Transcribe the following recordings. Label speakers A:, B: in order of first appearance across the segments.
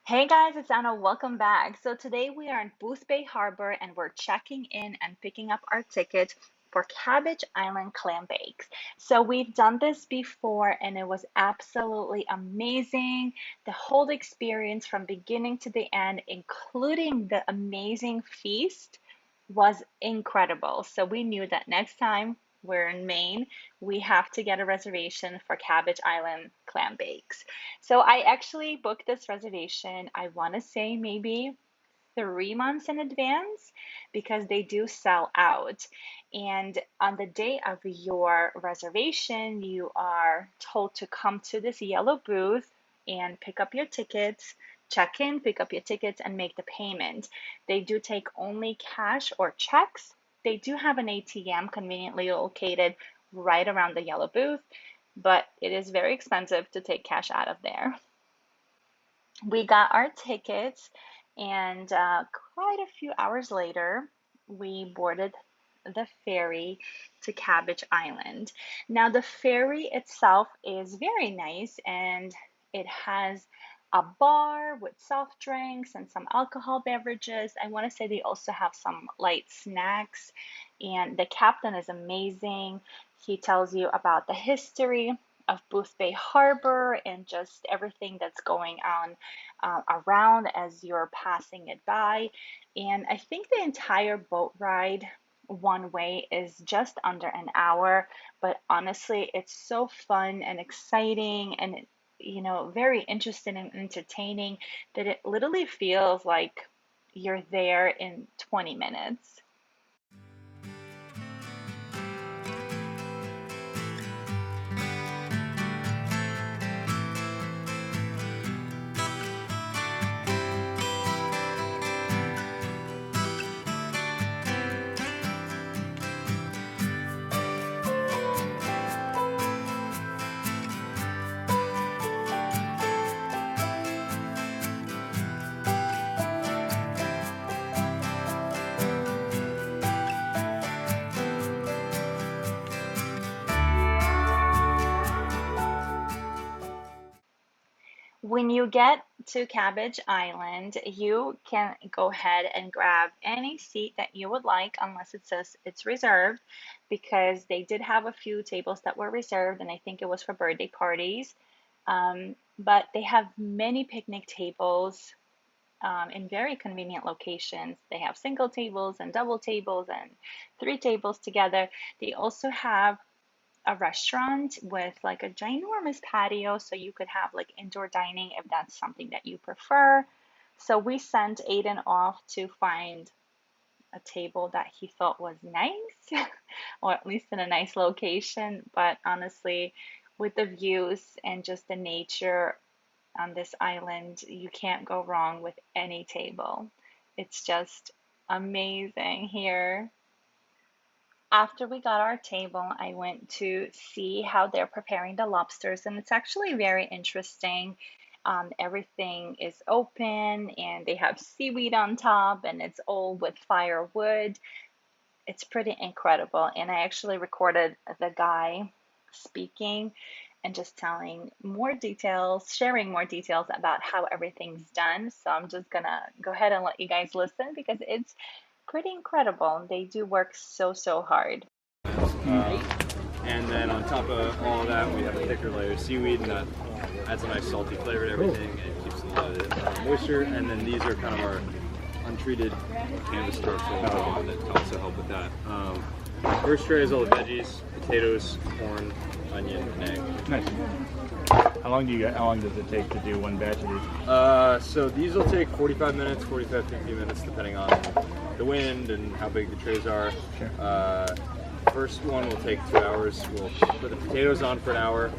A: Hey guys, it's Anna. Welcome back. So today we are in Booth Bay Harbor and we're checking in and picking up our ticket for Cabbage Island Clambakes. So we've done this before and it was absolutely amazing. The whole experience from beginning to the end, including the amazing feast, was incredible. So we knew that next time we're in Maine, we have to get a reservation for Cabbage Island Clambakes. So I actually booked this reservation, I want to say maybe 3 months in advance because they do sell out. And on the day of your reservation, you are told to come to this yellow booth and pick up your tickets, check in, pick up your tickets, and make the payment. They do take only cash or checks. They do have an ATM conveniently located right around the yellow booth, but it is very expensive to take cash out of there. We got our tickets, and quite a few hours later, we boarded the ferry to Cabbage Island. Now, the ferry itself is very nice and it has a bar with soft drinks and some alcohol beverages. I want to say they also have some light snacks, and the captain is amazing. He tells you about the history of Booth Bay Harbor and just everything that's going on around as you're passing it by. And I think the entire boat ride one way is just under an hour, but honestly, it's so fun and exciting and very interesting and entertaining that it literally feels like you're there in 20 minutes. When you get to Cabbage Island, you can go ahead and grab any seat that you would like, unless it says it's reserved, because they did have a few tables that were reserved, and I think it was for birthday parties. But they have many picnic tables in very convenient locations. They have single tables and double tables and three tables together. They also have a restaurant with like a ginormous patio, so you could have like indoor dining if that's something that you prefer. So we sent Aiden off to find a table that he thought was nice, or at least in a nice location. But honestly, with the views and just the nature on this island, you can't go wrong with any table. It's just amazing here. After we got our table, I went to see how they're preparing the lobsters, and it's actually very interesting. Everything is open, and they have seaweed on top, and it's all with firewood. It's pretty incredible. And I actually recorded the guy speaking and just telling more details, sharing more details about how everything's done. So I'm just gonna go ahead and let you guys listen because it's pretty incredible. They do work so hard.
B: Uh, and then on top of all of that, we have a thicker layer of seaweed, and that adds a nice salty flavor to everything. It keeps a lot of moisture. And then these are kind of our untreated canvas structural that also help with that. First tray is all the veggies: potatoes, corn, onion, and egg.
C: Nice. How long does it take to do one batch of these?
B: So these will take 45 minutes, 50 minutes, depending on the wind and how big the trays are.
C: Sure.
B: First one will take 2 hours. We'll put the potatoes on for an hour,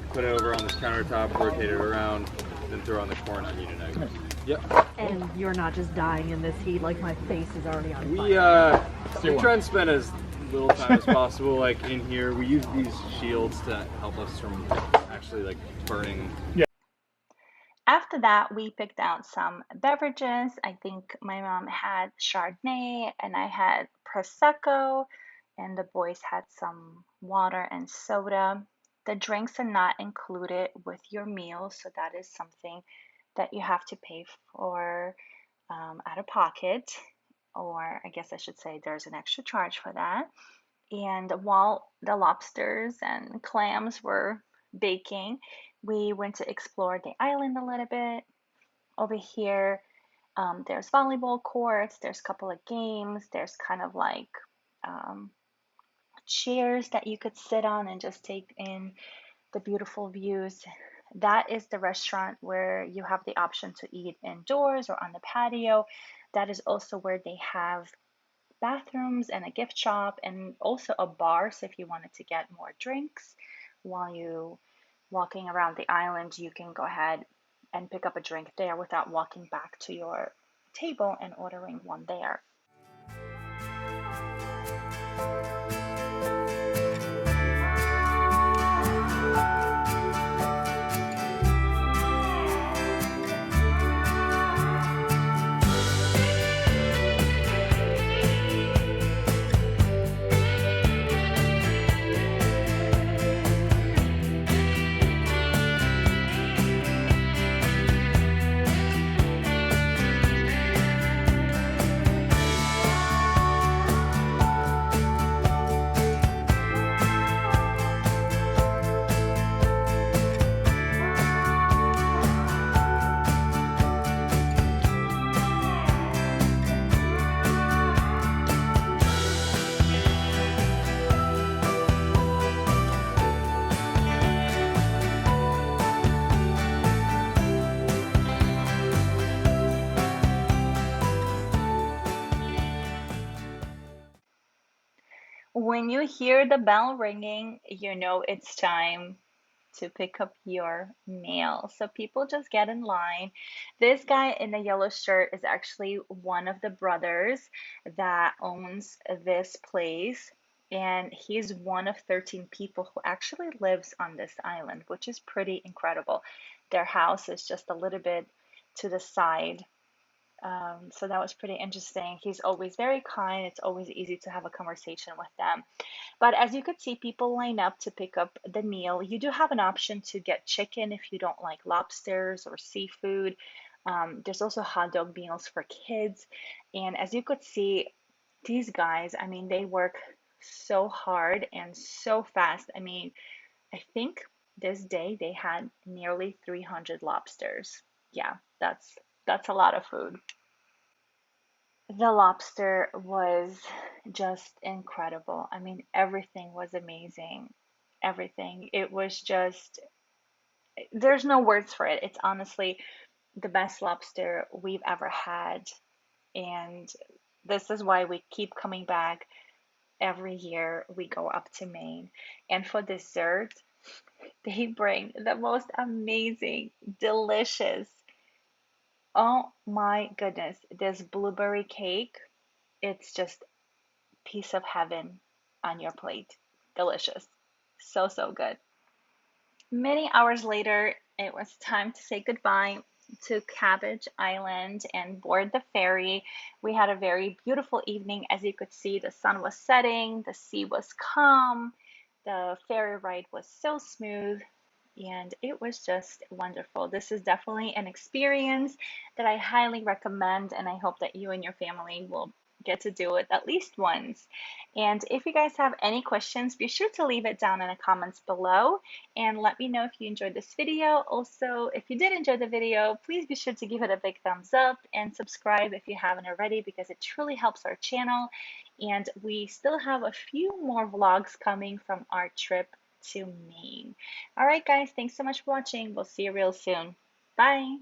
B: put it over on this countertop, rotate it around, then throw on the corn, onion, and egg.
C: Nice.
B: Yep.
D: And you're not just dying in this heat, like my face is already on
B: We
D: fire.
B: we try and spend as little time as possible. Like in here, we use these shields to help us from actually like burning.
A: After that, we picked out some beverages. I think my mom had Chardonnay and I had Prosecco, and the boys had some water and soda. The drinks are not included with your meal, so that is something that you have to pay for out of pocket, or I guess I should say there's an extra charge for that. And while the lobsters and clams were baking, we went to explore the island a little bit. Over here, there's volleyball courts, there's a couple of games, there's kind of like um, chairs that you could sit on and just take in the beautiful views. That is the restaurant where you have the option to eat indoors or on the patio. That is also where they have bathrooms and a gift shop and also a bar. So if you wanted to get more drinks while you walking around the island, you can go ahead and pick up a drink there without walking back to your table and ordering one there. When you hear the bell ringing, you know it's time to pick up your meal. So people just get in line. This guy in the yellow shirt is actually one of the brothers that owns this place. And he's one of 13 people who actually lives on this island, which is pretty incredible. Their house is just a little bit to the side, so that was pretty interesting. He's always very kind. It's always easy to have a conversation with them. But as you could see, people line up to pick up the meal. You do have an option to get chicken if you don't like lobsters or seafood. There's also hot dog meals for kids. And as you could see, these guys, I mean, they work so hard and so fast. I mean, I think this day they had nearly 300 lobsters. Yeah, that's a lot of food. The lobster was just incredible. I mean, everything was amazing. Everything. It was just, there's no words for it. It's honestly the best lobster we've ever had. And this is why we keep coming back every year we go up to Maine. And for dessert, they bring the most amazing, delicious, oh my goodness, this blueberry cake. It's just piece of heaven on your plate. Delicious. So, so good. Many hours later, it was time to say goodbye to Cabbage Island and board the ferry. We had a very beautiful evening. As you could see, the sun was setting, the sea was calm, the ferry ride was so smooth, and it was just wonderful. This is definitely an experience that I highly recommend, and I hope that you and your family will get to do it at least once. And if you guys have any questions, be sure to leave it down in the comments below and let me know if you enjoyed this video. Also, if you did enjoy the video, please be sure to give it a big thumbs up and subscribe if you haven't already, because it truly helps our channel. And we still have a few more vlogs coming from our trip to Maine. All right, guys, thanks so much for watching. We'll see you real soon. Bye.